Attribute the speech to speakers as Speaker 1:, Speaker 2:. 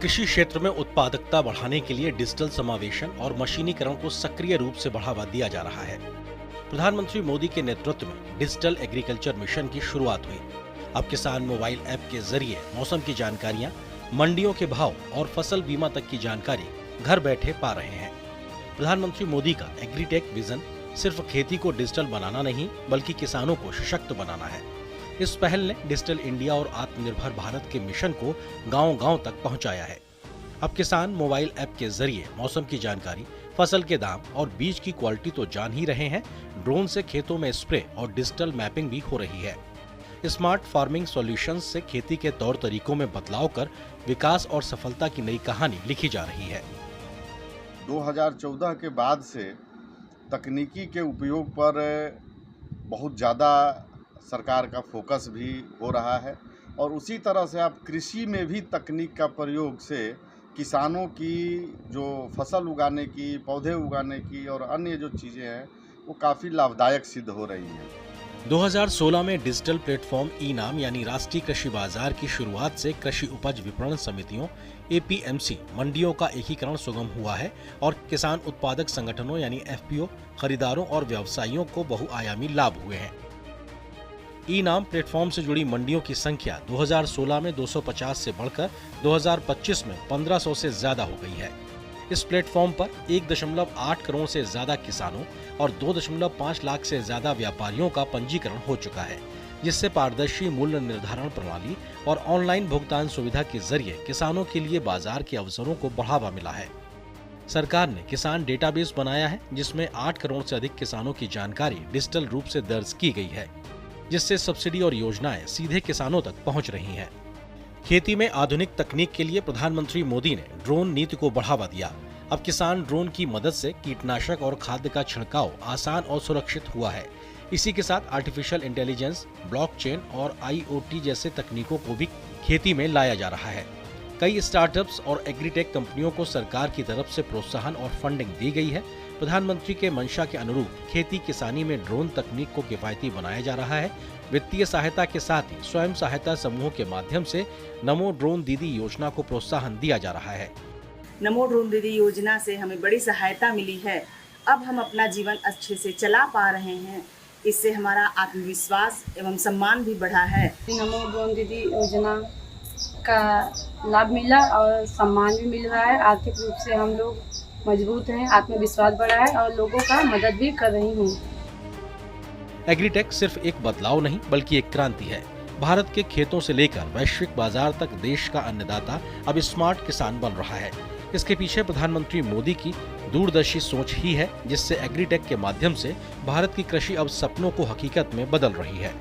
Speaker 1: कृषि क्षेत्र में उत्पादकता बढ़ाने के लिए डिजिटल समावेशन और मशीनीकरण को सक्रिय रूप से बढ़ावा दिया जा रहा है। प्रधानमंत्री मोदी के नेतृत्व में डिजिटल एग्रीकल्चर मिशन की शुरुआत हुई। अब किसान मोबाइल ऐप के जरिए मौसम की जानकारियां, मंडियों के भाव और फसल बीमा तक की जानकारी घर बैठे पा रहे हैं। प्रधानमंत्री मोदी का एग्रीटेक विजन सिर्फ खेती को डिजिटल बनाना नहीं, बल्कि किसानों को सशक्त बनाना है। इस पहल ने डिजिटल इंडिया और आत्मनिर्भर भारत के मिशन को गांव-गांव तक पहुंचाया है। अब किसान मोबाइल ऐप के जरिए मौसम की जानकारी, फसल के दाम और बीज की क्वालिटी तो जान ही रहे हैं, ड्रोन से खेतों में स्प्रे और डिजिटल मैपिंग भी हो रही है। स्मार्ट फार्मिंग सॉल्यूशंस से खेती के तौर तरीकों में बदलाव कर विकास और सफलता की नई कहानी लिखी जा रही है।
Speaker 2: 2014 के बाद से तकनीकी के उपयोग पर बहुत ज़्यादा सरकार का फोकस भी हो रहा है और उसी तरह से अब कृषि में भी तकनीक का प्रयोग से किसानों की जो फसल उगाने की, पौधे उगाने की और अन्य जो चीज़ें हैं वो काफ़ी लाभदायक सिद्ध हो रही हैं।
Speaker 1: 2016 में डिजिटल प्लेटफॉर्म ई-नाम यानी राष्ट्रीय कृषि बाजार की शुरुआत से कृषि उपज विपणन समितियों APMC मंडियों का एकीकरण सुगम हुआ है और किसान उत्पादक संगठनों यानी FPO, खरीदारों और व्यवसायियों को बहुआयामी लाभ हुए हैं। ई-नाम प्लेटफॉर्म से जुड़ी मंडियों की संख्या 2016 में 250 से बढ़कर 2025 में 1500 से ज्यादा हो गई है। इस प्लेटफॉर्म पर 1.8 करोड़ से ज्यादा किसानों और 2.5 लाख से ज्यादा व्यापारियों का पंजीकरण हो चुका है, जिससे पारदर्शी मूल्य निर्धारण प्रणाली और ऑनलाइन भुगतान सुविधा के जरिए किसानों के लिए बाजार के अवसरों को बढ़ावा मिला है। सरकार ने किसान डेटाबेस बनाया है, जिसमें 8 करोड़ से अधिक किसानों की जानकारी डिजिटल रूप से दर्ज की गई है, जिससे सब्सिडी और योजनाएं सीधे किसानों तक पहुंच रही हैं। खेती में आधुनिक तकनीक के लिए प्रधानमंत्री मोदी ने ड्रोन नीति को बढ़ावा दिया। अब किसान ड्रोन की मदद से कीटनाशक और खाद्य का छिड़काव आसान और सुरक्षित हुआ है। इसी के साथ आर्टिफिशियल इंटेलिजेंस, ब्लॉकचेन और IoT जैसे तकनीकों को भी खेती में लाया जा रहा है। कई स्टार्टअप्स और एग्रीटेक कंपनियों को सरकार की तरफ से प्रोत्साहन और फंडिंग दी गई है। प्रधानमंत्री के मंशा के अनुरूप खेती किसानी में ड्रोन तकनीक को किफायती बनाया जा रहा है। वित्तीय सहायता के साथ ही स्वयं सहायता समूहों के माध्यम से नमो ड्रोन दीदी योजना को प्रोत्साहन दिया जा रहा है।
Speaker 3: नमो ड्रोन दीदी योजना से हमें बड़ी सहायता मिली है। अब हम अपना जीवन अच्छे से चला पा रहे हैं। इससे हमारा आत्मविश्वास एवं सम्मान भी बढ़ा है।
Speaker 4: नमो ड्रोन दीदी योजना का लाभ मिला और सम्मान भी मिल रहा है। आर्थिक रूप से हम लोग मजबूत हैं, आत्मविश्वास बढ़ा है और लोगों का मदद भी कर रही हूँ।
Speaker 1: एग्रीटेक सिर्फ एक बदलाव नहीं, बल्कि एक क्रांति है। भारत के खेतों से लेकर वैश्विक बाजार तक देश का अन्नदाता अब स्मार्ट किसान बन रहा है। इसके पीछे प्रधानमंत्री मोदी की दूरदर्शी सोच ही है, जिससे एग्रीटेक के माध्यम से भारत की कृषि अब सपनों को हकीकत में बदल रही है।